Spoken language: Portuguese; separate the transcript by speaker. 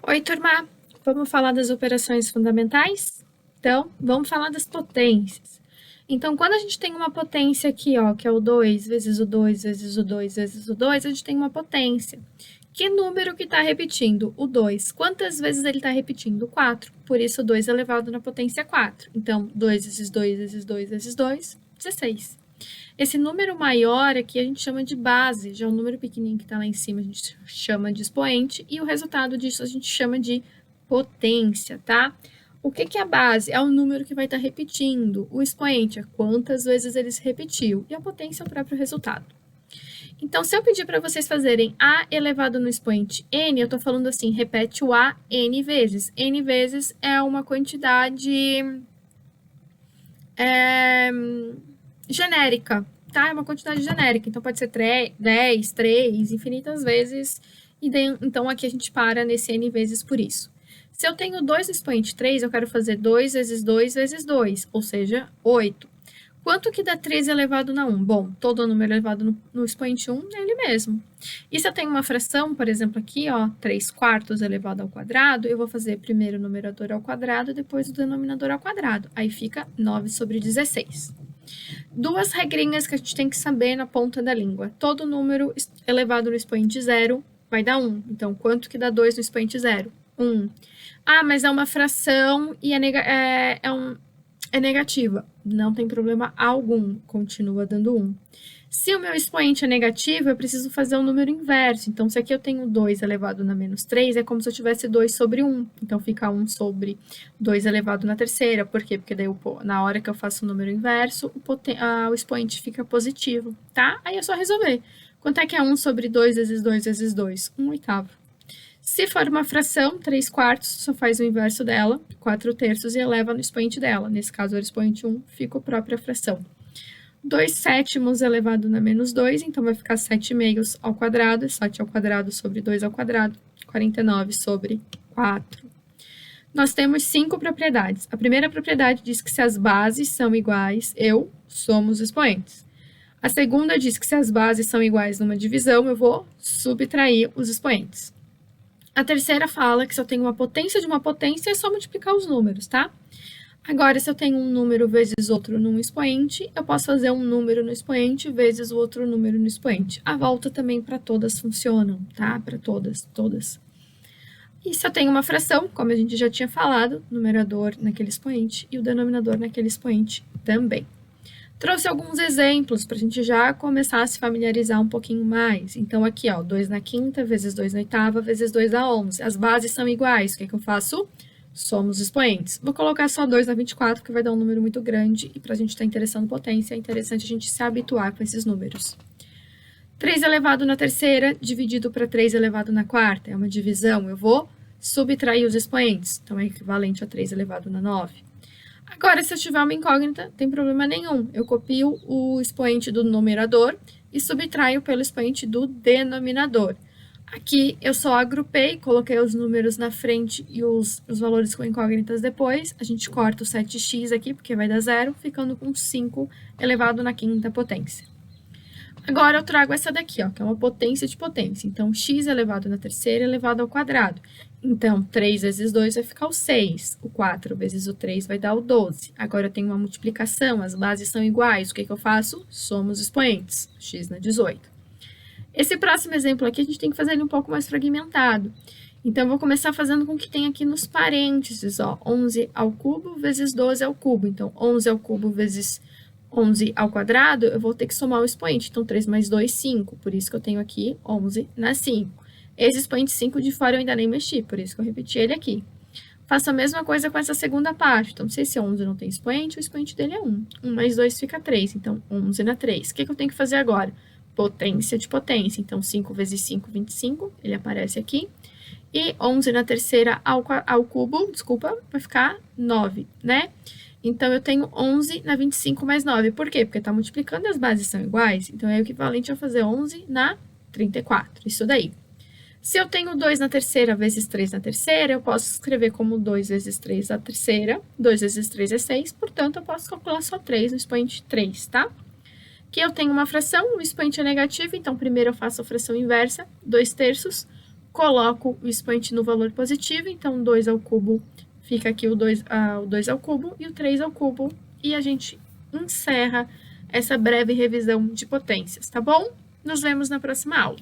Speaker 1: Oi, turma! Vamos falar das operações fundamentais? Então, vamos falar das potências. Então, quando a gente tem uma potência aqui, ó, que é o 2 vezes o 2 vezes o 2 vezes o 2, a gente tem uma potência. Que número que está repetindo? O 2. Quantas vezes ele está repetindo? 4. Por isso, o 2 elevado na potência 4. Então, 2 vezes 2 vezes 2 vezes 2, 16. Esse número maior aqui a gente chama de base, já o número pequenininho que está lá em cima a gente chama de expoente, e o resultado disso a gente chama de potência, tá? O que é a base? É o número que vai estar repetindo. O expoente é quantas vezes ele se repetiu. E a potência é o próprio resultado. Então, se eu pedir para vocês fazerem A elevado no expoente N, eu estou falando assim, repete o A N vezes. N vezes é uma quantidade genérica, tá? É uma quantidade genérica. Então, pode ser 10, 3, infinitas vezes. E então, aqui a gente para nesse N vezes por isso. Se eu tenho 2 no expoente 3, eu quero fazer 2 vezes 2 vezes 2, ou seja, 8. Quanto que dá 13 elevado na 1? Bom, todo número elevado no expoente 1 é ele mesmo. E se eu tenho uma fração, por exemplo, aqui, ó, 3 quartos elevado ao quadrado, eu vou fazer primeiro o numerador ao quadrado, depois o denominador ao quadrado. Aí fica 9 sobre 16. Duas regrinhas que a gente tem que saber na ponta da língua. Todo número elevado no expoente 0 vai dar 1. Então, quanto que dá 2 no expoente 0? 1. Ah, mas é uma fração e é negativa. Não tem problema algum, continua dando 1. Se o meu expoente é negativo, eu preciso fazer o número inverso. Então, se aqui eu tenho 2 elevado na menos 3, é como se eu tivesse 2 sobre 1. Então, fica 1 sobre 2 elevado na terceira. Por quê? Porque daí, na hora que eu faço o número inverso, o expoente fica positivo, tá? Aí é só resolver. Quanto é que é 1 sobre 2 vezes 2 vezes 2? 1/8. Se for uma fração, 3 quartos, só faz o inverso dela, 4 terços, e eleva no expoente dela. Nesse caso, o expoente 1 fica a própria fração. 2 sétimos elevado na menos 2, então vai ficar 7 meios ao quadrado, 7 ao quadrado sobre 2 ao quadrado, 49 sobre 4. Nós temos 5 propriedades. A primeira propriedade diz que se as bases são iguais, eu somos expoentes. A segunda diz que se as bases são iguais numa divisão, eu vou subtrair os expoentes. A terceira fala que se eu tenho uma potência de uma potência, é só multiplicar os números, tá? Agora, se eu tenho um número vezes outro num expoente, eu posso fazer um número no expoente vezes o outro número no expoente. A volta também para todas funcionam, tá? Para todas. E se eu tenho uma fração, como a gente já tinha falado, numerador naquele expoente e o denominador naquele expoente também. Trouxe alguns exemplos para a gente já começar a se familiarizar um pouquinho mais. Então, aqui, ó, 2 na quinta, vezes 2 na oitava, vezes 2 na 11. As bases são iguais. O que eu faço? Somos expoentes. Vou colocar só 2 na 24, porque vai dar um número muito grande. E para a gente estar interessando potência, é interessante a gente se habituar com esses números. 3 elevado na terceira, dividido para 3 elevado na quarta. É uma divisão. Eu vou subtrair os expoentes. Então, é equivalente a 3 elevado na 9. Agora, se eu tiver uma incógnita, não tem problema nenhum. Eu copio o expoente do numerador e subtraio pelo expoente do denominador. Aqui eu só agrupei, coloquei os números na frente e os valores com incógnitas depois. A gente corta o 7x aqui, porque vai dar 0, ficando com 5 elevado na quinta potência. Agora eu trago essa daqui, ó, que é uma potência de potência. Então, x elevado na terceira elevado ao quadrado. Então, 3 vezes 2 vai ficar o 6. O 4 vezes o 3 vai dar o 12. Agora eu tenho uma multiplicação, as bases são iguais. O que eu faço? Somos expoentes. X na 18. Esse próximo exemplo aqui, a gente tem que fazer ele um pouco mais fragmentado. Então, eu vou começar fazendo com o que tem aqui nos parênteses, ó. 11 ao cubo vezes 12 ao cubo. Então, 11 ao cubo vezes 11 ao quadrado, eu vou ter que somar o expoente. Então, 3 mais 2, 5. Por isso que eu tenho aqui 11 na 5. Esse expoente 5 de fora eu ainda nem mexi, por isso que eu repeti ele aqui. Faço a mesma coisa com essa segunda parte. Então, se esse 11 não tem expoente, o expoente dele é 1. 1 mais 2 fica 3. Então, 11 na 3. O que eu tenho que fazer agora? Potência de potência. Então, 5 vezes 5, 25. Ele aparece aqui. E 11 na terceira ao cubo, desculpa, vai ficar 9, né? Então, eu tenho 11 na 25 mais 9. Por quê? Porque está multiplicando e as bases são iguais. Então, é o equivalente a fazer 11 na 34. Isso daí. Se eu tenho 2 na terceira vezes 3 na terceira, eu posso escrever como 2 vezes 3 na terceira. 2 vezes 3 é 6, portanto, eu posso calcular só 3 no expoente 3, tá? Aqui eu tenho uma fração, o expoente é negativo, então primeiro eu faço a fração inversa, 2 terços. coloco o expoente no valor positivo, então 2 ao cubo fica aqui o 2 ao cubo e o 3 ao cubo, e a gente encerra essa breve revisão de potências, tá bom? Nos vemos na próxima aula.